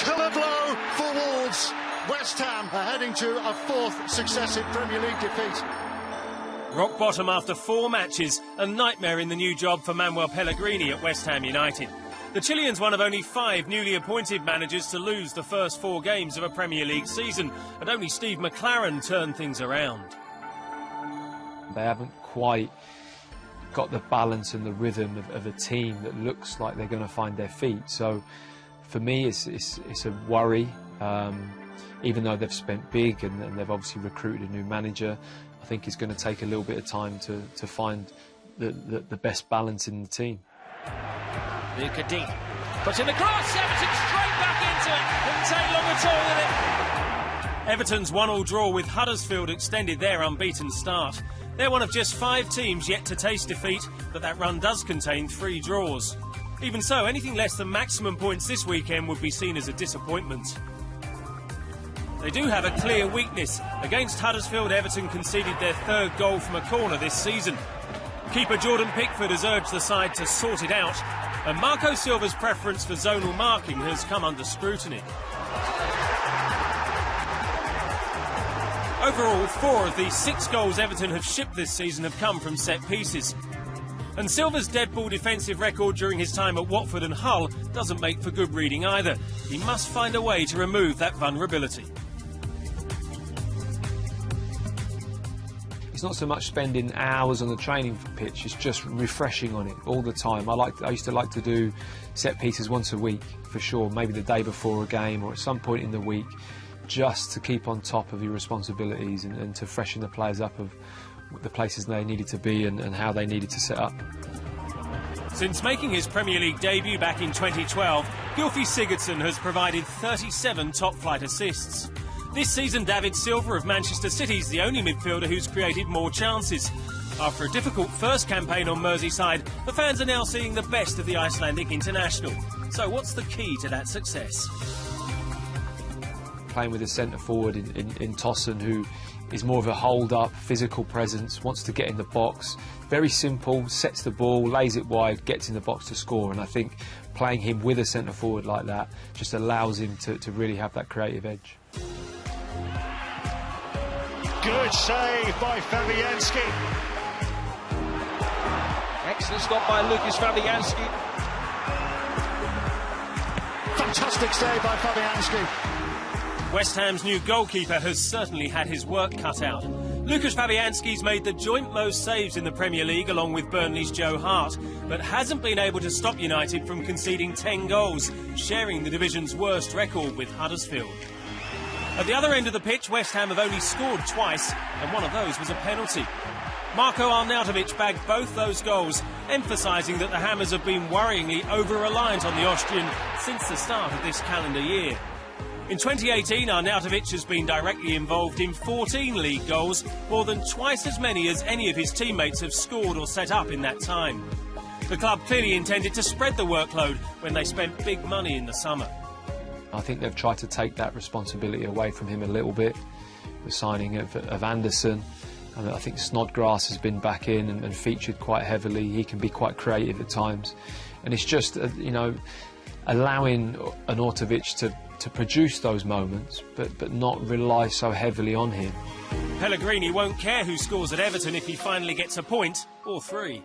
Killer blow for Wolves. West Ham are heading to a fourth successive Premier League defeat. Rock bottom after 4 matches, a nightmare in the new job for Manuel Pellegrini at West Ham United. The Chilean's one of only 5 newly appointed managers to lose the first 4 games of a Premier League season, and only Steve McClaren turned things around. They haven't quite got the balance and the rhythm of a team that looks like they're going to find their feet. So for me, it's a worry. Even though they've spent big and they've obviously recruited a new manager, I think it's going to take a little bit of time to find the best balance in the team. Luca deep, puts in the cross, Everton straight back into it, didn't take long at all with it. Everton's 1-1 draw with Huddersfield extended their unbeaten start. They're one of just 5 teams yet to taste defeat, but that run does contain 3 draws. Even so, anything less than maximum points this weekend would be seen as a disappointment. They do have a clear weakness. Against Huddersfield, Everton conceded their 3rd goal from a corner this season. Keeper Jordan Pickford has urged the side to sort it out, and Marco Silva's preference for zonal marking has come under scrutiny. Overall, 4 of the 6 goals Everton have shipped this season have come from set pieces. And Silva's dead ball defensive record during his time at Watford and Hull doesn't make for good reading either. He must find a way to remove that vulnerability. It's not so much spending hours on the training pitch, it's just refreshing on it all the time. I used to like to do set pieces once a week, for sure, maybe the day before a game or at some point in the week, just to keep on top of your responsibilities and to freshen the players up of the places they needed to be and how they needed to set up. Since making his Premier League debut back in 2012, Gylfi Sigurdsson has provided 37 top-flight assists. This season, David Silva of Manchester City is the only midfielder who's created more chances. After a difficult first campaign on Merseyside, the fans are now seeing the best of the Icelandic international. So what's the key to that success? Playing with a centre-forward in Tosun, who is more of a hold-up, physical presence, wants to get in the box. Very simple, sets the ball, lays it wide, gets in the box to score. And I think playing him with a centre-forward like that just allows him to really have that creative edge. Good save by Fabianski. Excellent stop by Lucas Fabianski. Fantastic save by Fabianski. West Ham's new goalkeeper has certainly had his work cut out. Lucas Fabianski's made the joint most saves in the Premier League along with Burnley's Joe Hart, but hasn't been able to stop United from conceding 10 goals, sharing the division's worst record with Huddersfield. At the other end of the pitch, West Ham have only scored twice, and one of those was a penalty. Marko Arnautovic bagged both those goals, emphasising that the Hammers have been worryingly over-reliant on the Austrian since the start of this calendar year. In 2018, Arnautovic has been directly involved in 14 league goals, more than twice as many as any of his teammates have scored or set up in that time. The club clearly intended to spread the workload when they spent big money in the summer. I think they've tried to take that responsibility away from him a little bit, the signing of Anderson. And I think Snodgrass has been back in and featured quite heavily. He can be quite creative at times. And it's just, allowing Arnautovic to produce those moments, but not rely so heavily on him. Pellegrini won't care who scores at Everton if he finally gets a point or 3.